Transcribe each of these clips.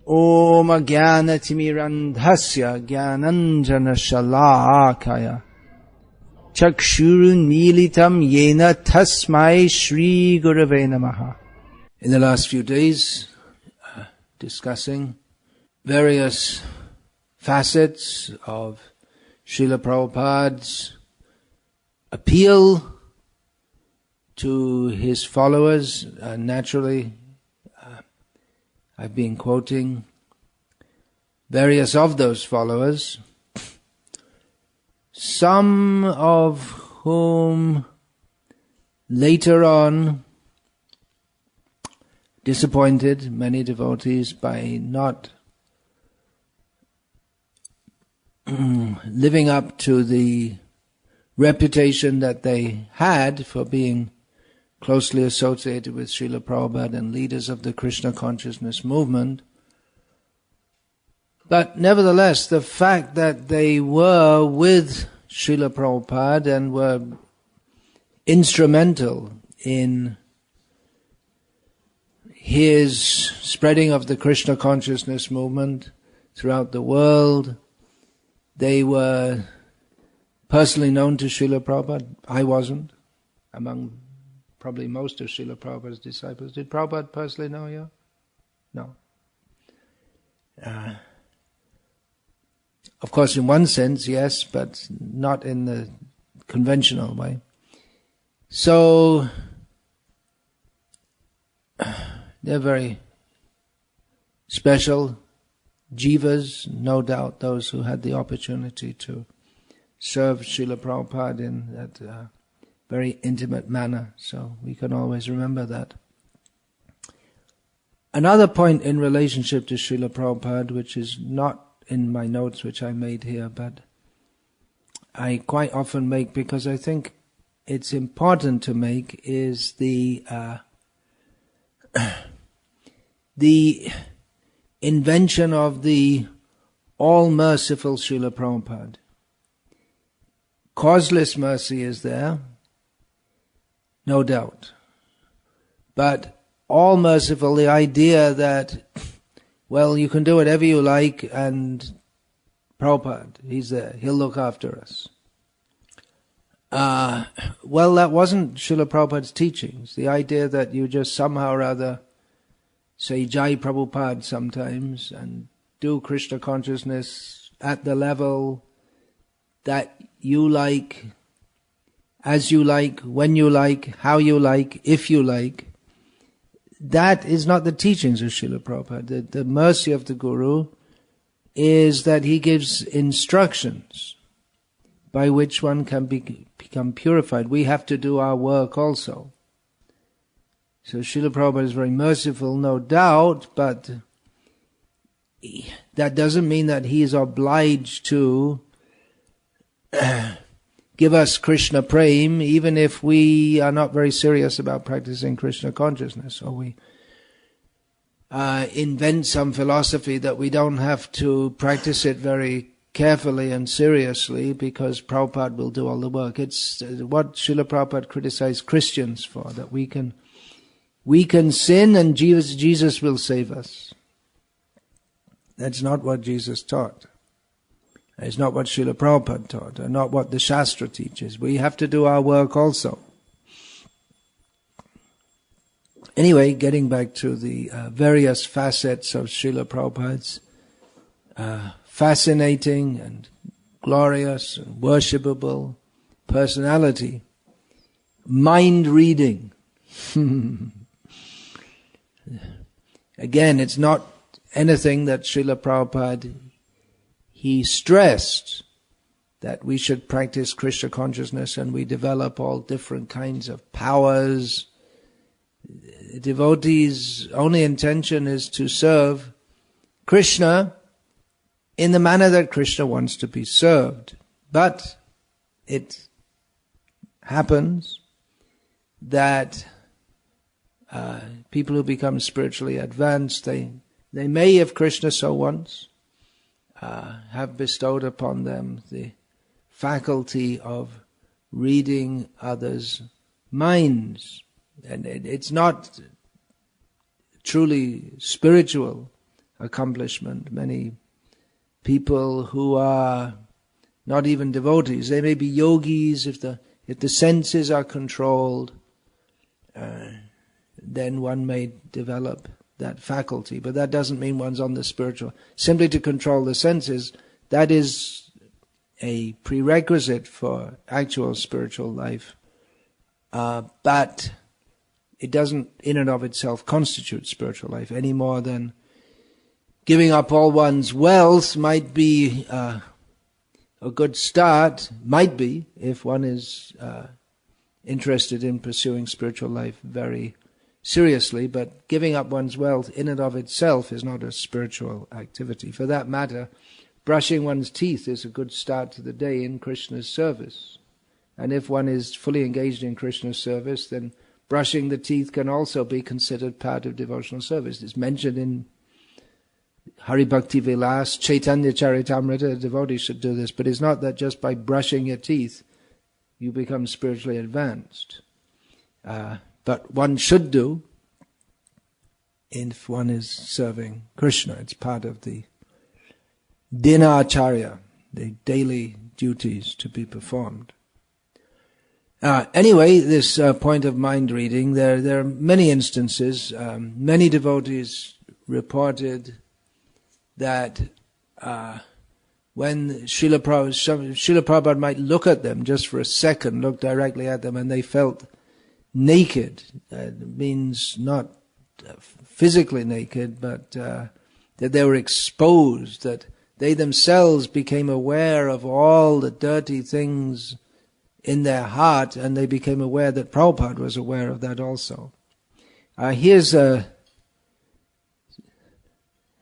Om Jnanatimirandhasya Jnananjana Shalakaya Chakshurun Militam Yena Tasmai Shri Gurave Namaha. In the last few days, discussing various facets of Srila Prabhupada's appeal to his followers. Naturally, I've been quoting various of those followers, some of whom later on disappointed many devotees by not living up to the reputation that they had for being closely associated with Srila Prabhupada and leaders of the Krishna consciousness movement. But nevertheless, the fact that they were with Srila Prabhupada and were instrumental in his spreading of the Krishna consciousness movement throughout the world, they were personally known to Srila Prabhupada. I wasn't, among probably most of Srila Prabhupada's disciples. Did Prabhupada personally know you? No. Of course, in one sense, yes, but not in the conventional way. So, they're very special jivas, no doubt, those who had the opportunity to serve Srila Prabhupada in that very intimate manner, so we can always remember that. Another point in relationship to Srila Prabhupada, which is not in my notes which I made here, but I quite often make because I think it's important to make, is the invention of the all-merciful Srila Prabhupada. Causeless mercy is there, no doubt. But all merciful, the idea that, well, you can do whatever you like and Prabhupada, he's there, he'll look after us. Well, that wasn't Srila Prabhupada's teachings. The idea that you just somehow or other say Jai Prabhupada sometimes and do Krishna consciousness at the level that you like, as you like, when you like, how you like, if you like, that is not the teachings of Srila Prabhupada. The mercy of the Guru is that he gives instructions by which one can become purified. We have to do our work also. So Srila Prabhupada is very merciful, no doubt, but that doesn't mean that he is obliged to give us Krishna Prem, even if we are not very serious about practicing Krishna consciousness, or we invent some philosophy that we don't have to practice it very carefully and seriously because Prabhupada will do all the work. It's what Srila Prabhupada criticized Christians for, that we can sin and Jesus will save us. That's not what Jesus taught. It's not what Srila Prabhupada taught, and not what the Shastra teaches. We have to do our work also. Anyway, getting back to the various facets of Srila Prabhupada's fascinating and glorious and worshipable personality. Mind reading. Again, it's not anything that Srila Prabhupada, he stressed that we should practice Krishna consciousness and we develop all different kinds of powers. The devotee's only intention is to serve Krishna in the manner that Krishna wants to be served. But it happens that people who become spiritually advanced, they may, if Krishna so wants, have bestowed upon them the faculty of reading others' minds. And it's not truly spiritual accomplishment. Many people who are not even devotees, they may be yogis. If the senses are controlled, then one may develop that faculty. But that doesn't mean one's on the spiritual. Simply to control the senses, that is a prerequisite for actual spiritual life. But it doesn't in and of itself constitute spiritual life any more than giving up all one's wealth might be a good start, might be, if one is interested in pursuing spiritual life very seriously, but giving up one's wealth in and of itself is not a spiritual activity. For that matter, brushing one's teeth is a good start to the day in Krishna's service. And if one is fully engaged in Krishna's service, then brushing the teeth can also be considered part of devotional service. It's mentioned in Hari Bhakti Vilas, Chaitanya Charitamrita, a devotee should do this, but it's not that just by brushing your teeth you become spiritually advanced. But one should do if one is serving Krishna. It's part of the dinacharya, the daily duties to be performed. Anyway, this point of mind reading, there are many instances. Many devotees reported that when Srila Prabhupada might look at them just for a second, look directly at them, and they felt naked. It means not physically naked, but that they were exposed, that they themselves became aware of all the dirty things in their heart, and they became aware that Prabhupada was aware of that also. Here's an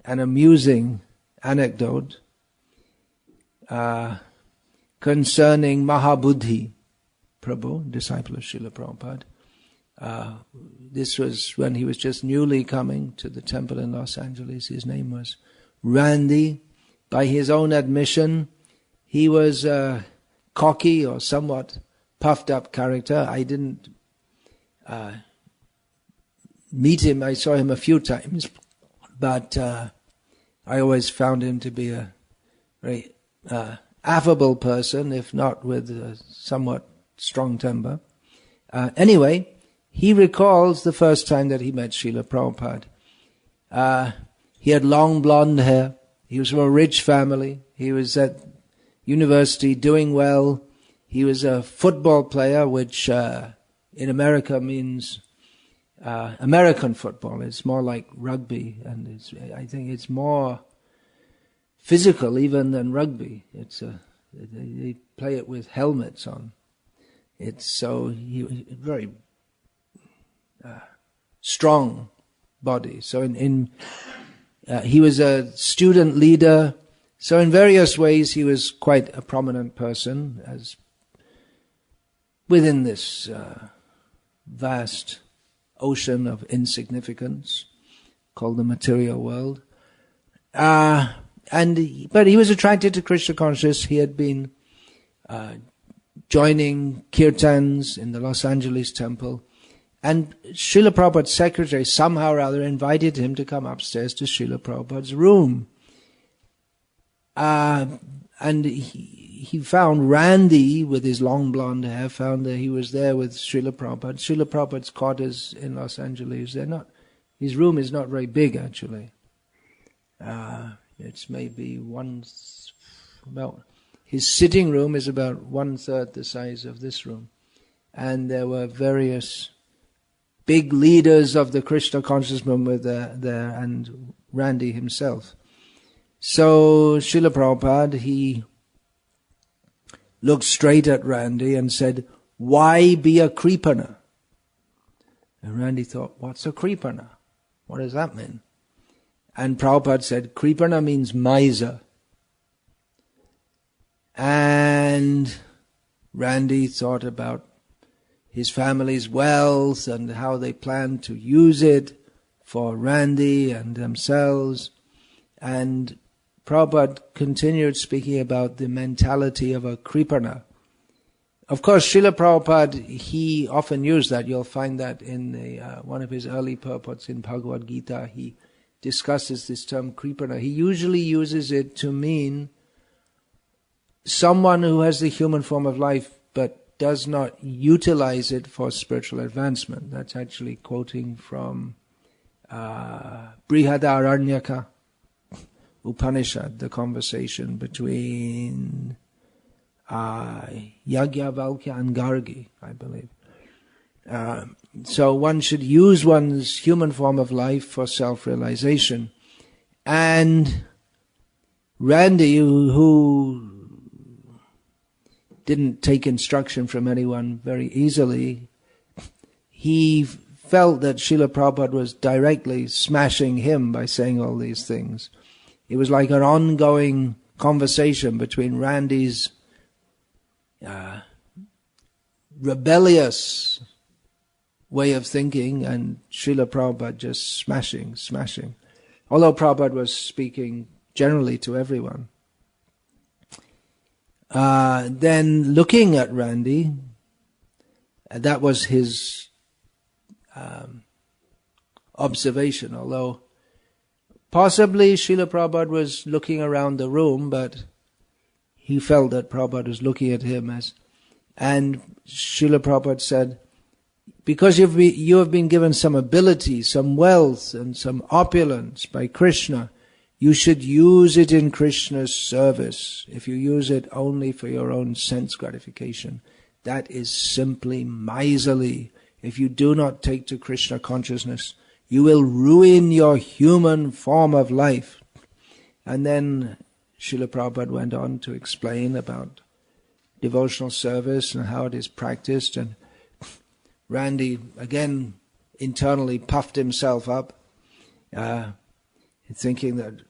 amusing anecdote concerning Mahabudhi Prabhu, disciple of Srila Prabhupada. This was when he was just newly coming to the temple in Los Angeles. His name was Randy. By his own admission, he was a cocky or somewhat puffed up character. I didn't meet him. I saw him a few times, but I always found him to be a very affable person, if not with a somewhat strong temper. Anyway, he recalls the first time that he met Srila Prabhupada. He had long blonde hair. He was from a rich family. He was at university doing well. He was a football player, which in America means American football. It's more like rugby, and I think it's more physical even than rugby. They play it with helmets on. It's so very strong body. So he was a student leader. So in various ways he was quite a prominent person as within this vast ocean of insignificance called the material world. But he was attracted to Krishna consciousness. He had been joining kirtans in the Los Angeles temple. And Srila Prabhupada's secretary somehow or other invited him to come upstairs to Srila Prabhupada's room. And he found Randy with his long blonde hair, found that he was there with Srila Prabhupada. Srila Prabhupada's quarters in Los Angeles, his room is not very big actually. It's maybe his sitting room is about 1/3 the size of this room. And there were various big leaders of the Krishna conscious movement there, and Randy himself. So Srila Prabhupada, he looked straight at Randy and said, "Why be a Kripana?" And Randy thought, what's a Kripana? What does that mean? And Prabhupada said, Kripana means miser. And Randy thought about his family's wealth and how they planned to use it for Randy and themselves. And Prabhupada continued speaking about the mentality of a Kripana. Of course, Srila Prabhupada, he often used that. You'll find that in one of his early purports in Bhagavad Gita. He discusses this term Kripana, he usually uses it to mean someone who has the human form of life but does not utilize it for spiritual advancement. That's actually quoting from Brihadaranyaka Upanishad, the conversation between Yajnavalkya and Gargi, I believe. So one should use one's human form of life for self-realization. And Randy, who didn't take instruction from anyone very easily, he felt that Srila Prabhupada was directly smashing him by saying all these things. It was like an ongoing conversation between Randy's rebellious way of thinking and Srila Prabhupada just smashing. Although Prabhupada was speaking generally to everyone. Then looking at Randy, that was his observation, although possibly Srila Prabhupada was looking around the room, but he felt that Prabhupada was looking at him and Srila Prabhupada said, because you have been given some ability, some wealth and some opulence by Krishna, you should use it in Krishna's service. If you use it only for your own sense gratification, that is simply miserly. If you do not take to Krishna consciousness, you will ruin your human form of life. And then Srila Prabhupada went on to explain about devotional service and how it is practiced, and Randy again internally puffed himself up, thinking that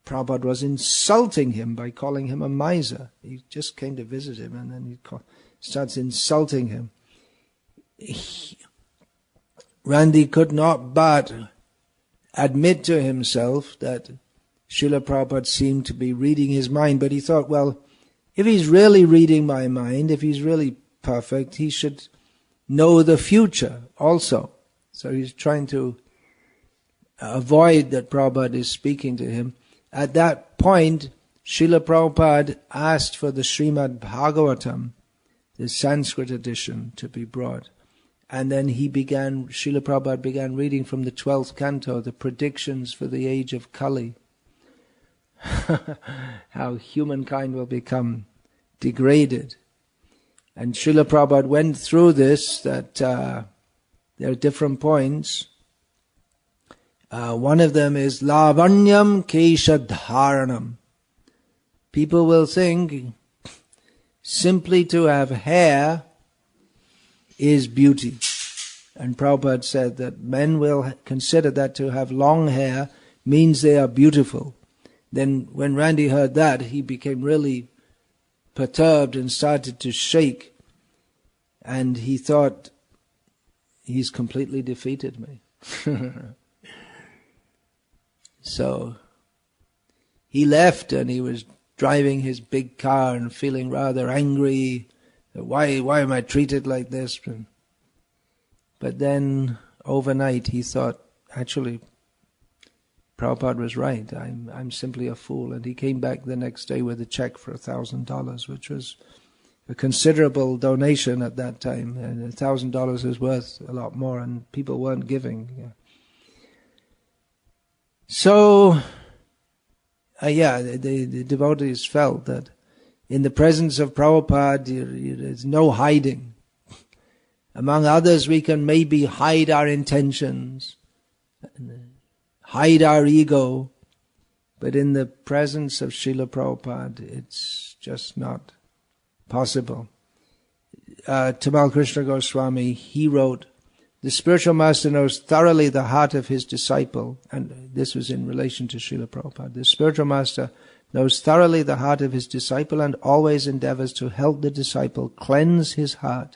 Prabhupada was insulting him by calling him a miser. He just came to visit him and then he starts insulting him. Randy could not but admit to himself that Srila Prabhupada seemed to be reading his mind, but he thought, well, if he's really reading my mind, if he's really perfect, he should know the future also. So he's trying to avoid that Prabhupada is speaking to him. At that point, Srila Prabhupada asked for the Srimad Bhagavatam, the Sanskrit edition, to be brought. And then Srila Prabhupada began reading from the 12th canto, the predictions for the age of Kali. How humankind will become degraded. And Srila Prabhupada went through this, that there are different points. One of them is Lavanyam Keshadharanam. People will think simply to have hair is beauty. And Prabhupada said that men will consider that to have long hair means they are beautiful. Then when Randy heard that, he became really perturbed and started to shake. And he thought, he's completely defeated me. So he left and he was driving his big car and feeling rather angry. Why am I treated like this? But then overnight he thought, actually, Prabhupada was right. I'm simply a fool. And he came back the next day with a check for $1,000, which was a considerable donation at that time. And $1,000 is worth a lot more, and people weren't giving. Yeah. So, the devotees felt that in the presence of Prabhupada, there's no hiding. Among others, we can maybe hide our intentions, hide our ego, but in the presence of Srila Prabhupada, it's just not possible. Tamal Krishna Goswami, he wrote, the spiritual master knows thoroughly the heart of his disciple, and this was in relation to Srila Prabhupada. The spiritual master knows thoroughly the heart of his disciple and always endeavors to help the disciple cleanse his heart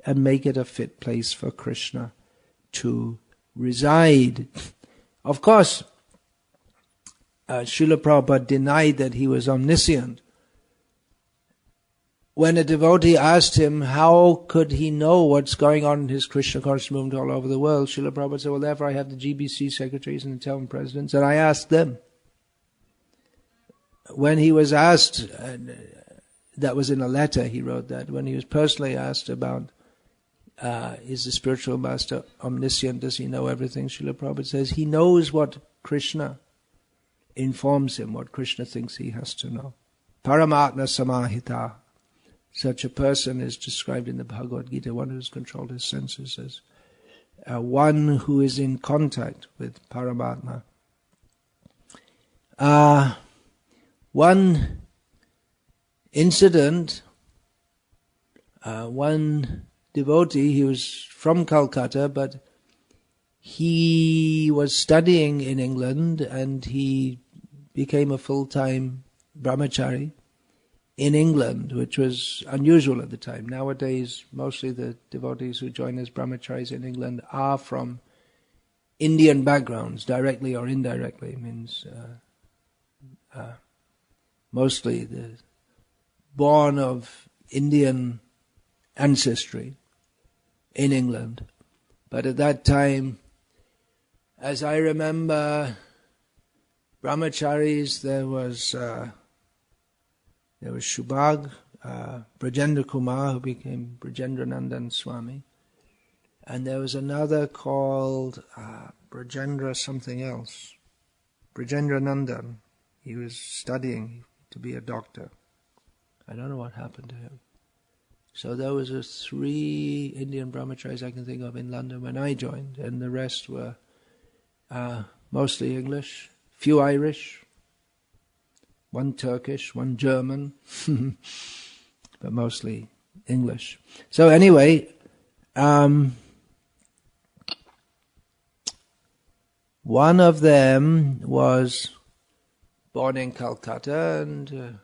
and make it a fit place for Krishna to reside. Of course, Srila Prabhupada denied that he was omniscient. when a devotee asked him how could he know what's going on in his Krishna conscious movement all over the world, Srila Prabhupada said, well, therefore I have the GBC secretaries and the town presidents, and I asked them. When he was asked, that was in a letter he wrote that, when he was personally asked about, is the spiritual master omniscient, does he know everything, Srila Prabhupada says, he knows what Krishna informs him, what Krishna thinks he has to know. Paramatma samahita. Such a person is described in the Bhagavad Gita, one who has controlled his senses, as one who is in contact with Paramatma. One incident, one devotee, he was from Calcutta, but he was studying in England and he became a full-time brahmachari in England, which was unusual at the time. Nowadays, mostly the devotees who join as brahmacharis in England are from Indian backgrounds, directly or indirectly. It means mostly born of Indian ancestry in England. But at that time, as I remember, brahmacharis, there was Shubhag, Brajendra Kumar, who became Brajendranandan Swami, and there was another called Brajendra something else, Brajendranandan. He was studying to be a doctor. I don't know what happened to him. So there was 3 Indian brahmacharis I can think of in London when I joined, and the rest were mostly English, few Irish, 1 Turkish, 1 German, but mostly English. So anyway, one of them was born in Calcutta, and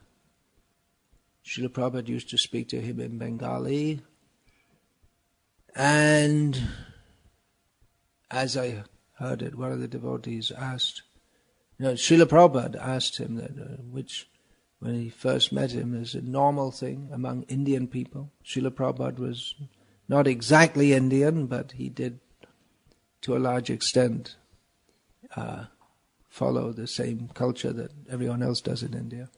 Srila Prabhupada used to speak to him in Bengali. And as I heard it, one of the devotees asked, Srila Prabhupada asked him that, which, when he first met him, is a normal thing among Indian people. Srila Prabhupada was not exactly Indian, but he did, to a large extent, follow the same culture that everyone else does in India.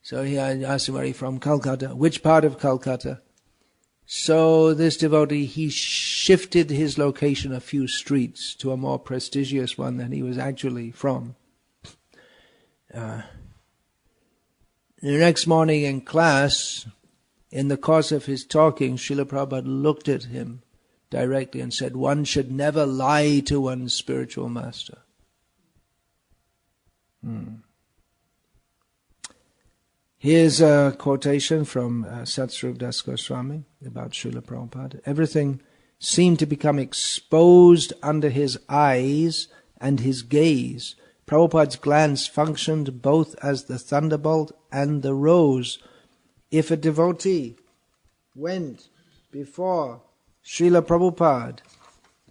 So he asked him, where are you from? Calcutta. Which part of Calcutta? So this devotee, he shifted his location a few streets to a more prestigious one than he was actually from. The next morning in class, in the course of his talking, Srila Prabhupada looked at him directly and said, one should never lie to one's spiritual master. Here's a quotation from Satsvarup Das Goswami about Srila Prabhupada. Everything seemed to become exposed under his eyes and his gaze. Prabhupada's glance functioned both as the thunderbolt and the rose. If a devotee went before Srila Prabhupada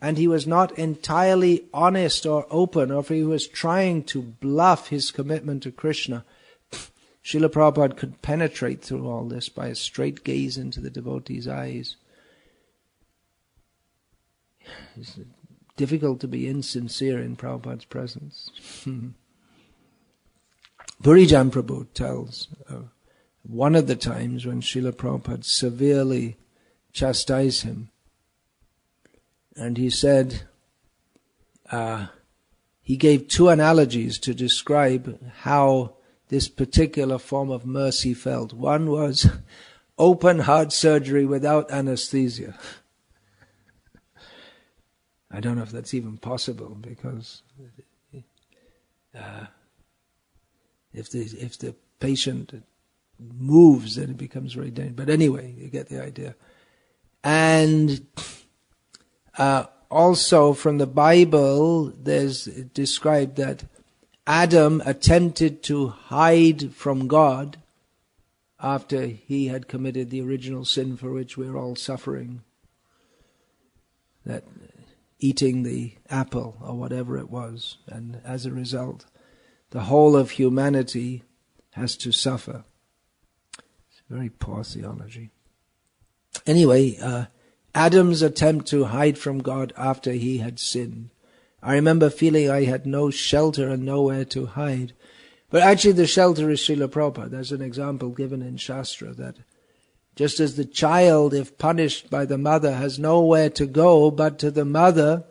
and he was not entirely honest or open, or if he was trying to bluff his commitment to Krishna, Srila Prabhupada could penetrate through all this by a straight gaze into the devotee's eyes. It's difficult to be insincere in Prabhupada's presence. Purijan Prabhu tells one of the times when Srila Prabhupada severely chastised him. And he said, he gave 2 analogies to describe how this particular form of mercy felt. One was open heart surgery without anesthesia. I don't know if that's even possible, because if the patient moves, then it becomes very dangerous. But anyway, you get the idea. And also from the Bible, there's described that Adam attempted to hide from God after he had committed the original sin for which we're all suffering, that eating the apple or whatever it was, and as a result the whole of humanity has to suffer. Very poor theology. Anyway, Adam's attempt to hide from God after he had sinned. I remember feeling I had no shelter and nowhere to hide. But actually the shelter is Srila Prabhupada. There's an example given in Shastra that just as the child, if punished by the mother, has nowhere to go but to the mother,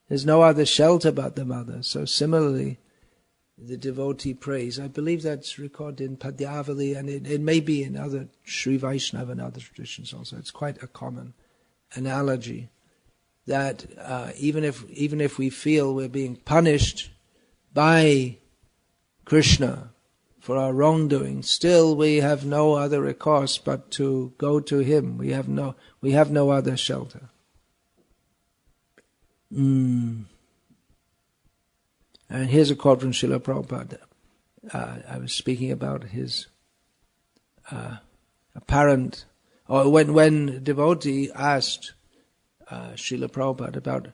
there's no other shelter but the mother. So similarly, the devotee prays. I believe that's recorded in Padyavali, and it may be in other Sri Vaishnava and other traditions also. It's quite a common analogy that even if we feel we're being punished by Krishna for our wrongdoing, still we have no other recourse but to go to him. We have no other shelter. And here's a quote from Srila Prabhupada. I was speaking about his apparent, or when a devotee asked Srila Prabhupada about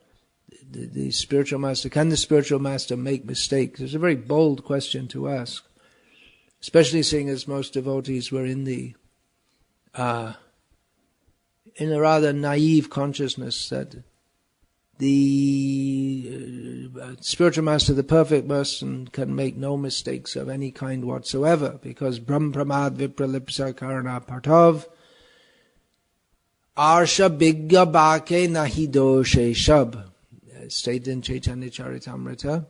the spiritual master, can the spiritual master make mistakes? It's a very bold question to ask, especially seeing as most devotees were in a rather naive consciousness that the spiritual master, the perfect person, can make no mistakes of any kind whatsoever, because Brahm Pramad Vipralipsa Karana Parthav Arsha Bigga Bake Nahi Doshe Shab, stated in Chaitanya Charitamrita.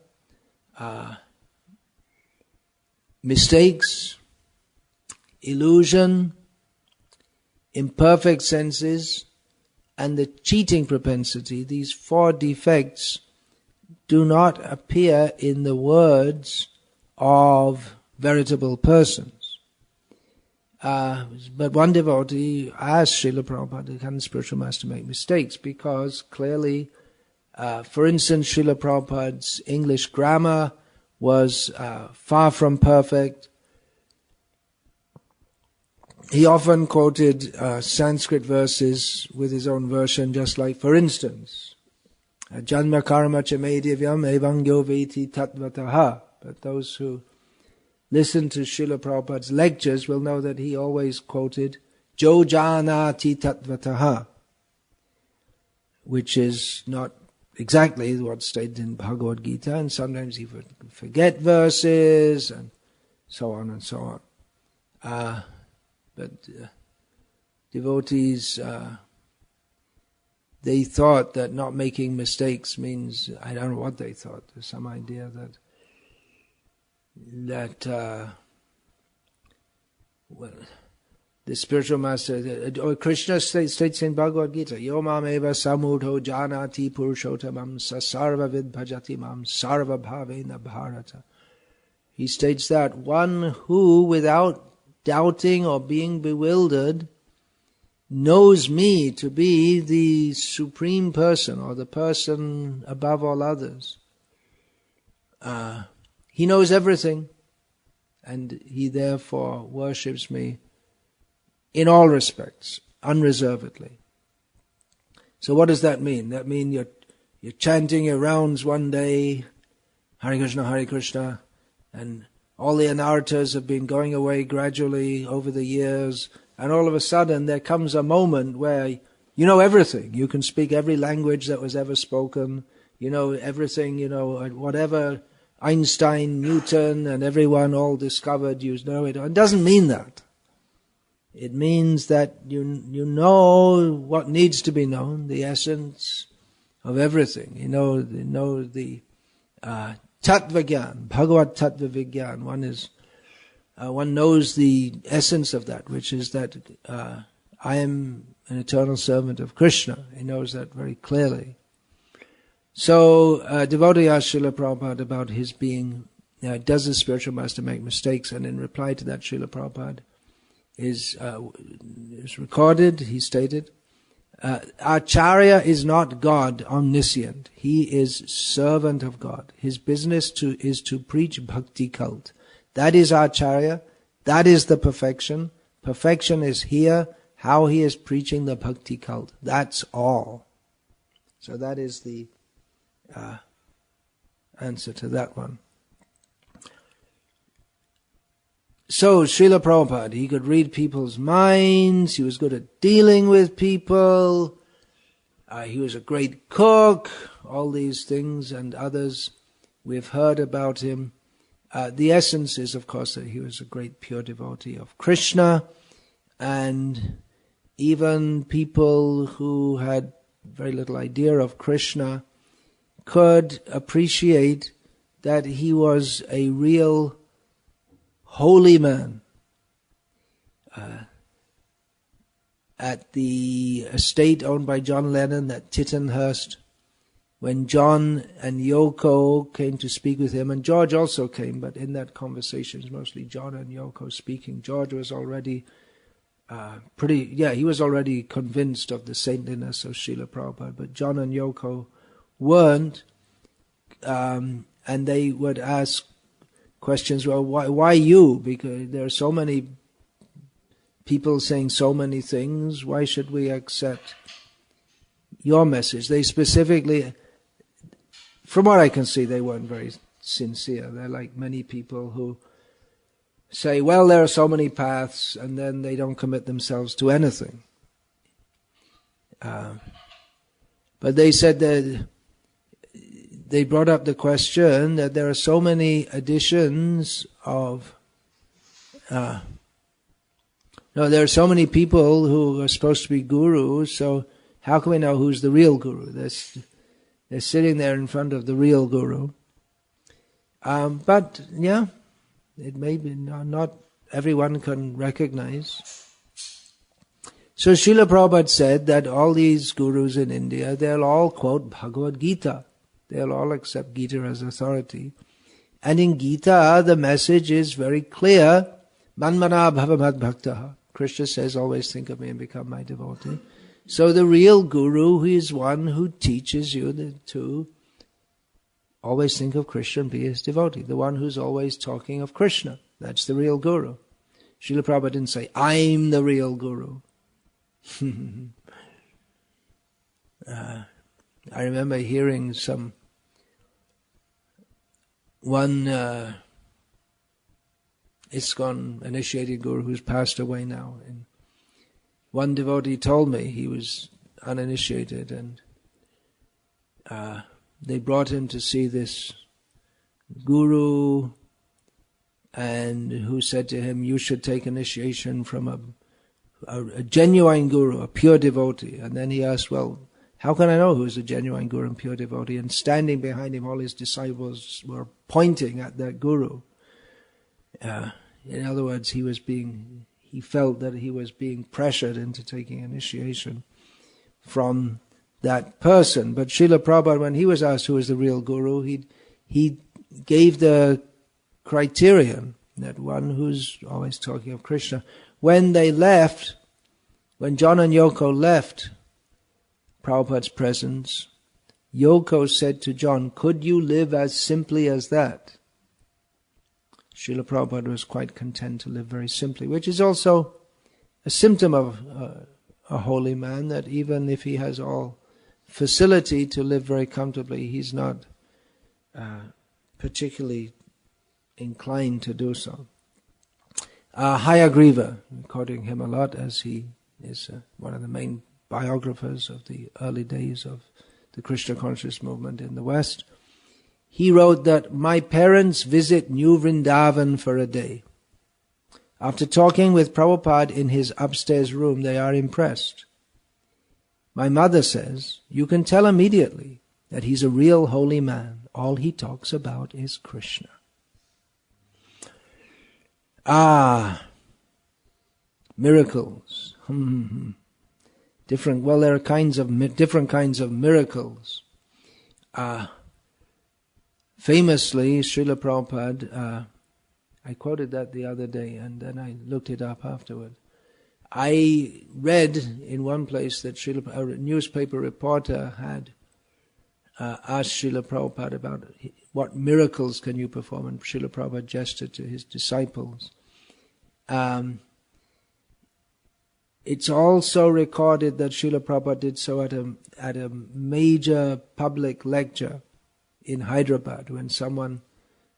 Mistakes, illusion, imperfect senses, and the cheating propensity, these four defects do not appear in the words of veritable persons. But one devotee asked Srila Prabhupada, can the spiritual master make mistakes? Because clearly, for instance, Srila Prabhupada's English grammar was far from perfect. He often quoted Sanskrit verses with his own version, just like, for instance, Janma karma cha me divyam evangyo veti tatvataha. But those who listen to Srila Prabhupada's lectures will know that he always quoted Jo janati tatvataha, which is not exactly what's stated in Bhagavad Gita, and sometimes he would forget verses, and so on and so on. But devotees, they thought that not making mistakes means, I don't know what they thought, there's some idea that the spiritual master, or Krishna states in Bhagavad Gita, Yo mam eva samudho janati purushotamam sasarva vidbhajati mam sarva bhavena bharata. He states that one who, without doubting or being bewildered, knows me to be the supreme person, or the person above all others. He knows everything, and he therefore worships me in all respects, unreservedly. So what does that mean? That means you're chanting your rounds one day, Hare Krishna, and all the anarthas have been going away gradually over the years, and all of a sudden there comes a moment where you know everything. You can speak every language that was ever spoken. You know everything, whatever Einstein, Newton, and everyone all discovered, you know it. It doesn't mean that. It means that you know what needs to be known, the essence of everything. You know the Tattva Gyan, Bhagavad Tattva Vigyan. One knows the essence of that, which is that I am an eternal servant of Krishna. He knows that very clearly. So devotee asked Srila Prabhupada about his being, does the spiritual master make mistakes? And in reply to that, Srila Prabhupada is recorded, he stated, Acharya is not God omniscient. He is servant of God. His business is to preach Bhakti cult. That is Acharya. That is the perfection. Perfection is here, how he is preaching the Bhakti cult. That's all. So that is the answer to that one. So, Srila Prabhupada, he could read people's minds, he was good at dealing with people, he was a great cook, all these things and others we've heard about him. The essence is, of course, that he was a great pure devotee of Krishna, and even people who had very little idea of Krishna could appreciate that he was a real holy man. At the estate owned by John Lennon at Tittenhurst, when John and Yoko came to speak with him, and George also came, but in that conversation it's mostly John and Yoko speaking. George was already he was already convinced of the saintliness of Srila Prabhupada, but John and Yoko weren't, and they would ask questions, well, why you? Because there are so many people saying so many things, why should we accept your message? They specifically, from what I can see, they weren't very sincere. They're like many people who say, well, there are so many paths, and then they don't commit themselves to anything. But they said that they brought up the question that there are so many editions of there are so many people who are supposed to be gurus, so how can we know who's the real guru? They're sitting there in front of the real guru. But, yeah, it may be not everyone can recognize. So Srila Prabhupada said that all these gurus in India, they'll all quote Bhagavad Gita. They'll all accept Gita as authority. And in Gita, the message is very clear. Manmana bhava mad bhaktaha. Krishna says, always think of me and become my devotee. So the real guru is one who teaches you to always think of Krishna and be his devotee. The one who's always talking of Krishna. That's the real guru. Srila Prabhupada didn't say, I'm the real guru. I remember hearing one ISKCON initiated guru who's passed away now. And one devotee told me he was uninitiated, and they brought him to see this guru, and who said to him, you should take initiation from a genuine guru, a pure devotee. And then he asked, well, how can I know who's a genuine guru and pure devotee? And standing behind him, all his disciples were pointing at that guru. In other words, he felt that he was being pressured into taking initiation from that person. But Srila Prabhupada, when he was asked who is the real guru, he gave the criterion, that one who's always talking of Krishna. When they left, when John and Yoko left Prabhupada's presence, Yoko said to John, could you live as simply as that? Srila Prabhupada was quite content to live very simply, which is also a symptom of a holy man, that even if he has all facility to live very comfortably, he's not particularly inclined to do so. Hayagriva, quoting him a lot, as he is one of the main biographers of the early days of the Krishna conscious movement in the West, he wrote that my parents visit New Vrindavan for a day. After talking with Prabhupada in his upstairs room, they are impressed. My mother says, you can tell immediately that he's a real holy man. All he talks about is Krishna. Miracles. There are different kinds of miracles. Famously, Srila Prabhupada, I quoted that the other day, and then I looked it up afterward. I read in one place that a newspaper reporter had asked Srila Prabhupada about what miracles can you perform, and Srila Prabhupada gestured to his disciples. It's also recorded that Srila Prabhupada did so at a major public lecture in Hyderabad, when someone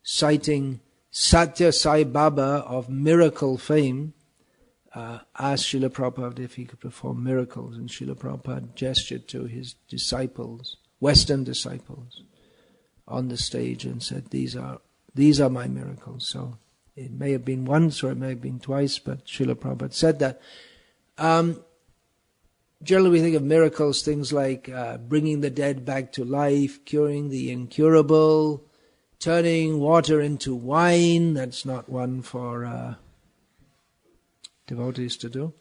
citing Satya Sai Baba of miracle fame asked Srila Prabhupada if he could perform miracles, and Srila Prabhupada gestured to his disciples, Western disciples, on the stage and said, these are my miracles. So it may have been once or it may have been twice, but Srila Prabhupada said that. Generally we think of miracles, things like bringing the dead back to life, curing the incurable, turning water into wine. That's not one for devotees to do,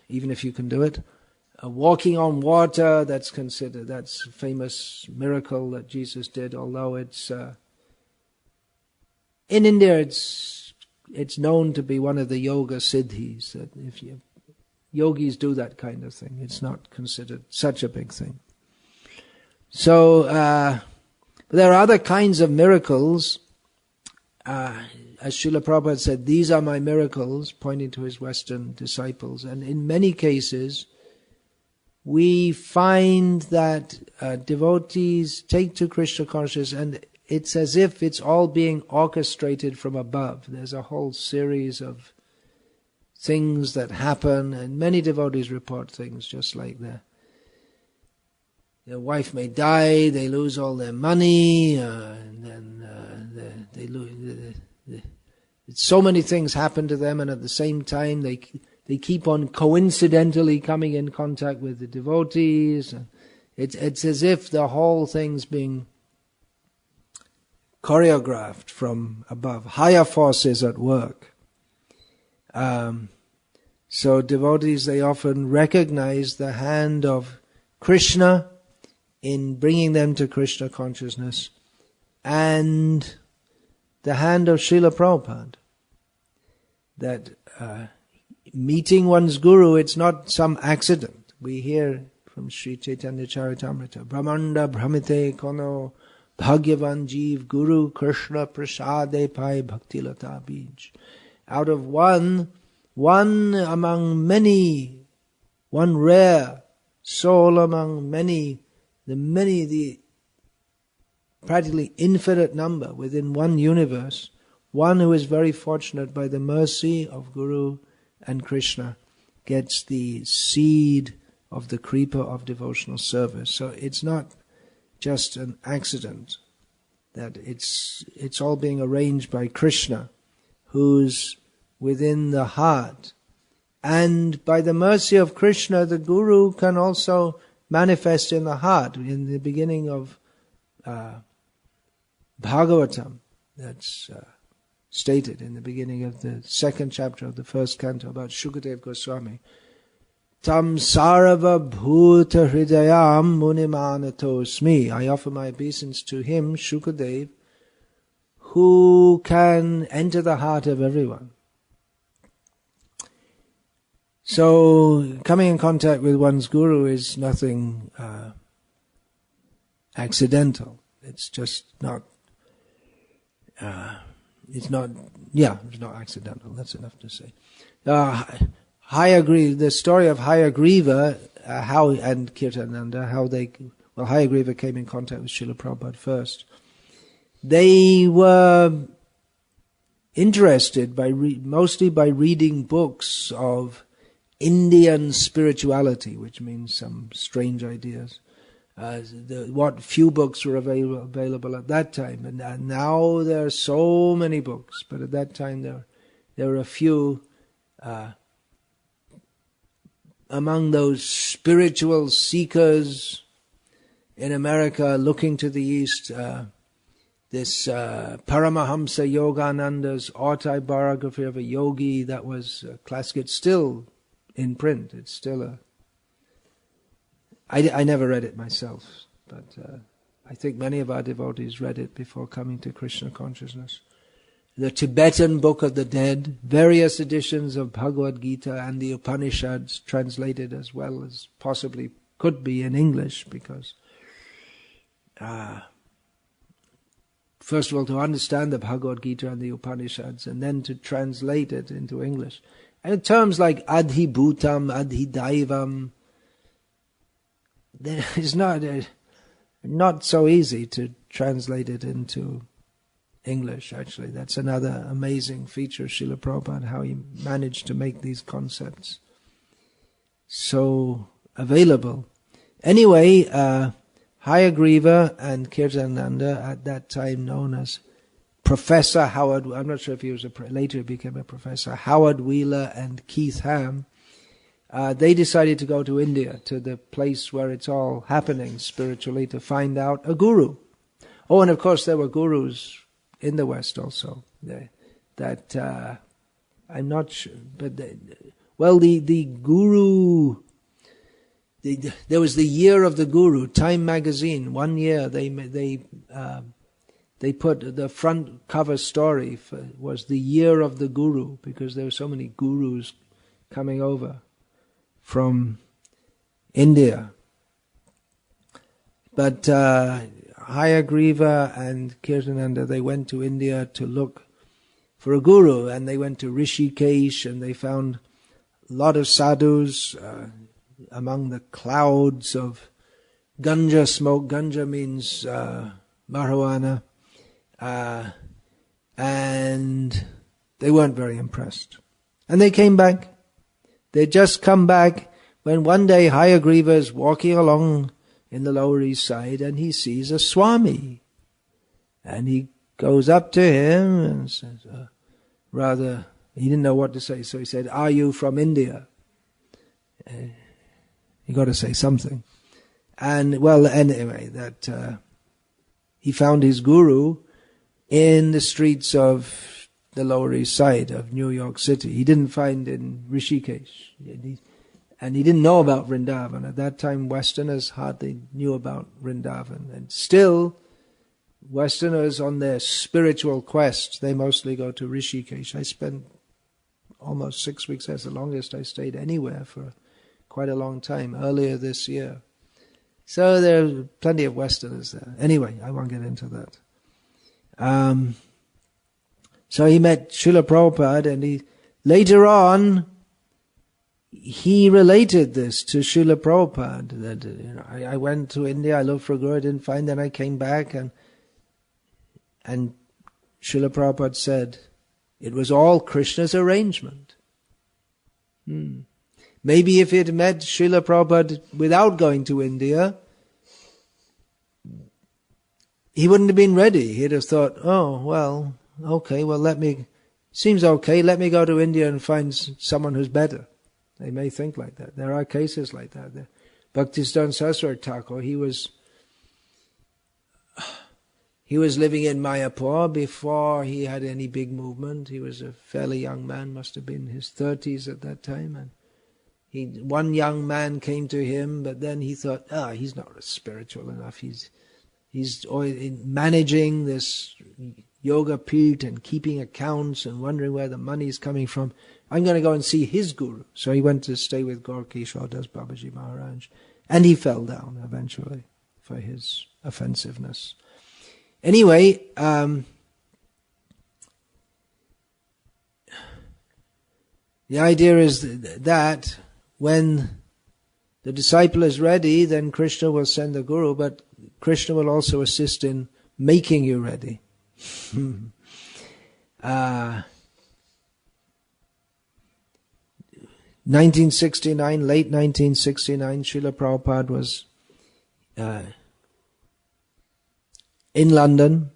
even if you can do it. Walking on water, that's a famous miracle that Jesus did, although it's in India it's known to be one of the yoga siddhis, that if yogis do that kind of thing, it's not considered such a big thing. So there are other kinds of miracles. As Srila Prabhupada said, these are my miracles, pointing to his Western disciples. And in many cases, we find that devotees take to Krishna consciousness, and it's as if it's all being orchestrated from above. There's a whole series of things that happen, and many devotees report things just like that. Their wife may die, they lose all their money, and then they lose. So many things happen to them, and at the same time they keep on coincidentally coming in contact with the devotees. It's as if the whole thing's being choreographed from above, higher forces at work. So devotees, they often recognize the hand of Krishna in bringing them to Krishna consciousness, and the hand of Srila Prabhupada. That meeting one's guru, it's not some accident. We hear from Sri Chaitanya Charitamrita, Brahmanda Brahmite Kono Bhagyavan Jeev Guru Krishna Prasade Pai Bhakti Lata Bij. Out of one among many, one rare soul among many, the practically infinite number within one universe, one who is very fortunate by the mercy of Guru and Krishna gets the seed of the creeper of devotional service. So it's not just an accident that it's all being arranged by Krishna, who's within the heart. And by the mercy of Krishna, the Guru can also manifest in the heart. In the beginning of Bhagavatam, that's stated in the beginning of the second chapter of the first canto about Shukadeva Goswami. Tam sarva bhuta hridayam munimanatosmi. I offer my obeisance to him, Shukadeva, who can enter the heart of everyone. So coming in contact with one's guru is nothing accidental. It's just not. It's not accidental. That's enough to say. The story of Hayagriva, and Kirtananda, Hayagriva came in contact with Srila Prabhupada first. They were interested mostly by reading books of Indian spirituality, which means some strange ideas. What few books were available at that time, and now there are so many books. But at that time, there were a few. Among those spiritual seekers in America, looking to the east, this Paramahamsa Yogananda's Autobiography of a Yogi, that was classic. It's still in print. It's still I never read it myself, but I think many of our devotees read it before coming to Krishna consciousness. The Tibetan Book of the Dead, various editions of Bhagavad Gita and the Upanishads, translated as well as possibly could be in English, because first of all, to understand the Bhagavad Gita and the Upanishads, and then to translate it into English. And terms like Adhibhutam, Adhidaivam, it's not so easy to translate it into English, actually. That's another amazing feature of Srila Prabhupada, how he managed to make these concepts so available. Anyway, Hayagriva and Kirtananda, at that time known as Professor Howard, I'm not sure if he was later he became a professor, Howard Wheeler and Keith Ham, they decided to go to India, to the place where it's all happening spiritually, to find out a guru. Oh, and of course there were gurus in the West also. I'm not sure, but the guru. There was the year of the guru. Time magazine. 1 year they put the front cover story was the year of the guru, because there were so many gurus coming over from India. But Hayagriva and Kirtananda, they went to India to look for a guru, and they went to Rishikesh, and they found a lot of sadhus among the clouds of ganja smoke. Ganja means marijuana, and they weren't very impressed. And they came back. They'd just come back when one day Hayagriva is walking along in the Lower East Side, and he sees a Swami. And he goes up to him and says, he didn't know what to say, so he said, "Are you from India?" You got to say something. And anyway, he found his guru in the streets of the Lower East Side of New York City. He didn't find in Rishikesh. And he didn't know about Vrindavan. At that time, Westerners hardly knew about Vrindavan. And still, Westerners on their spiritual quest, they mostly go to Rishikesh. I spent almost 6 weeks. That's the longest I stayed anywhere for quite a long time, earlier this year. So there are plenty of Westerners there. Anyway, I won't get into that. So he met Srila Prabhupada, and later on, he related this to Srila Prabhupada, that I went to India, I looked for a guru, I didn't find, then I came back, and Srila Prabhupada said, it was all Krishna's arrangement. Maybe if he had met Srila Prabhupada without going to India, he wouldn't have been ready. He'd have thought, seems okay, let me go to India and find someone who's better. They may think like that. There are cases like that. Bhaktisiddhanta Saraswati Thakur, he was living in Mayapur before he had any big movement. He was a fairly young man, must have been in his 30s at that time. And one young man came to him, but then he thought, he's not spiritual enough. He's managing this yoga pit and keeping accounts and wondering where the money is coming from. I'm going to go and see his guru. So he went to stay with Gaur-Kishore Das Babaji Maharaj. And he fell down eventually for his offensiveness. Anyway, the idea is that when the disciple is ready, then Krishna will send the guru, but Krishna will also assist in making you ready. 1969, late 1969, Srila Prabhupada was in London,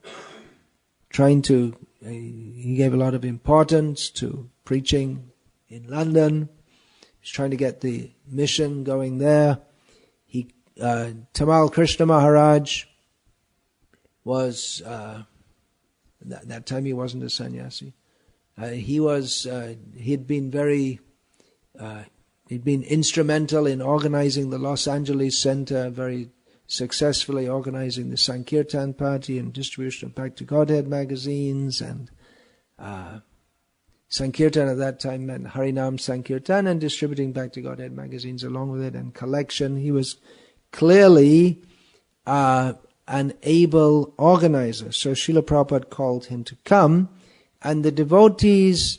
he gave a lot of importance to preaching in London. He's trying to get the mission going there. Tamal Krishna Maharaj was, that time he wasn't a sannyasi. He'd been instrumental in organizing the Los Angeles Center, very successfully organizing the Sankirtan party and distribution of Back to Godhead magazines. And Sankirtan at that time meant Harinam Sankirtan, and distributing Back to Godhead magazines along with it, and collection. He was clearly an able organizer. So Srila Prabhupada called him to come, and the devotees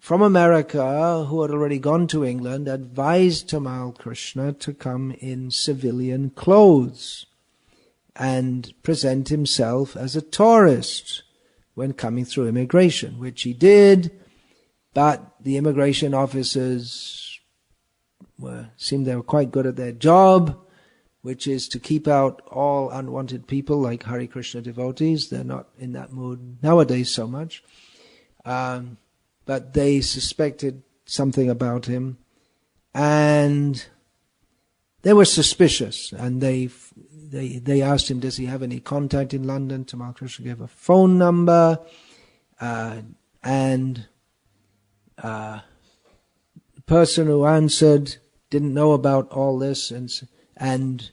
from America who had already gone to England advised Tamal Krishna to come in civilian clothes. and present himself as a tourist when coming through immigration, which he did, but the immigration officers seemed they were quite good at their job, which is to keep out all unwanted people like Hare Krishna devotees. They're not in that mood nowadays so much. But they suspected something about him, and they were suspicious, and they asked him, does he have any contact in London? Tamal Krishna gave a phone number, and the person who answered didn't know about all this, and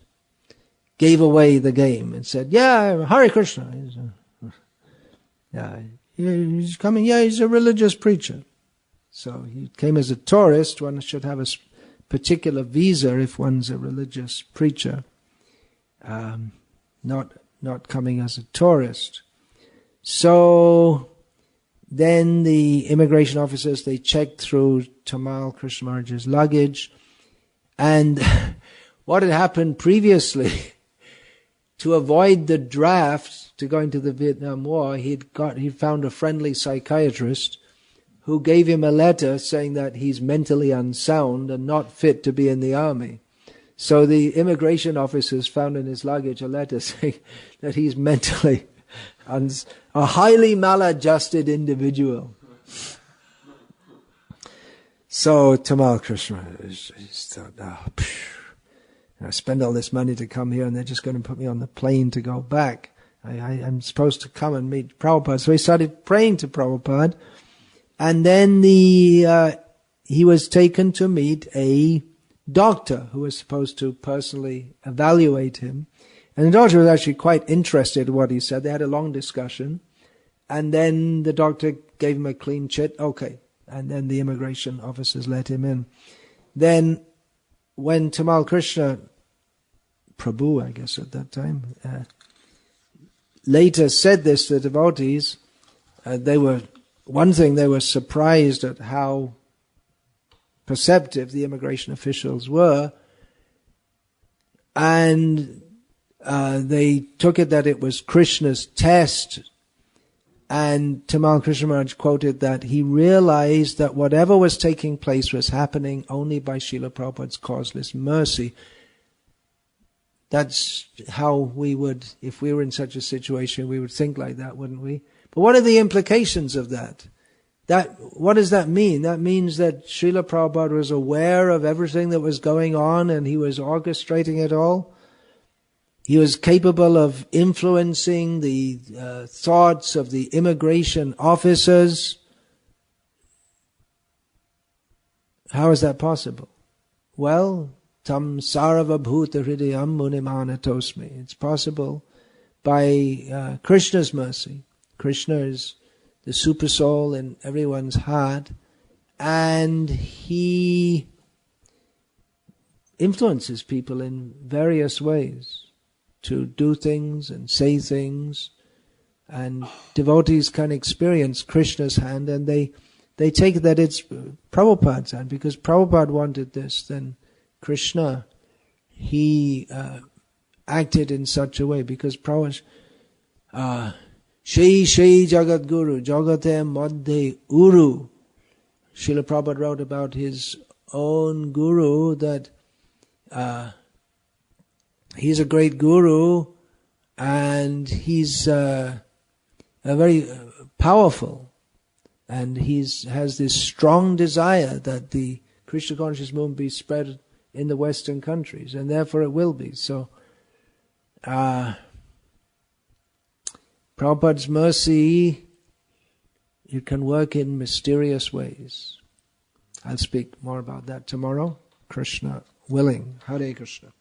gave away the game and said, yeah, Hare Krishna. He's coming, he's a religious preacher. So he came as a tourist. One should have a particular visa if one's a religious preacher, not coming as a tourist. So then the immigration officers, they checked through Tamal Krishna Maharaj's luggage, and what had happened previously, to avoid the draft to go into the Vietnam War, he'd found a friendly psychiatrist who gave him a letter saying that he's mentally unsound and not fit to be in the army. So the immigration officers found in his luggage a letter saying that he's mentally a highly maladjusted individual. So Tamal Krishna thought, I spend all this money to come here and they're just going to put me on the plane to go back. I'm supposed to come and meet Prabhupada. So he started praying to Prabhupada, and then he was taken to meet a doctor who was supposed to personally evaluate him. And the doctor was actually quite interested in what he said. They had a long discussion, and then the doctor gave him a clean chit. Okay. And then the immigration officers let him in. Then when Tamal Krishna Prabhu, I guess at that time, later said this to the devotees, they were surprised at how perceptive the immigration officials were, and they took it that it was Krishna's test. And Tamal Krishna Maharaj quoted that he realized that whatever was taking place was happening only by Srila Prabhupada's causeless mercy. That's how we would, if we were in such a situation, we would think like that, wouldn't we? But what are the implications of that? What does that mean? That means that Srila Prabhupada was aware of everything that was going on and he was orchestrating it all. He was capable of influencing the thoughts of the immigration officers. How is that possible? Well, tam sarva bhuta hridayam munimanatosmi. It's possible by Krishna's mercy. Krishna is the super soul in everyone's heart, and he influences people in various ways to do things and say things, and devotees can experience Krishna's hand, and they take that it's Prabhupada's hand, because Prabhupada wanted this. Then Krishna, he acted in such a way, because Prabhupada, Shri Jagat Guru, Jagate Madhe Uru. Srila Prabhupada wrote about his own guru that he's a great guru, and he's a very powerful, and has this strong desire that the Krishna conscious movement be spread in the Western countries, and therefore it will be. So, Prabhupada's mercy, it can work in mysterious ways. I'll speak more about that tomorrow, Krishna willing. Hare Krishna.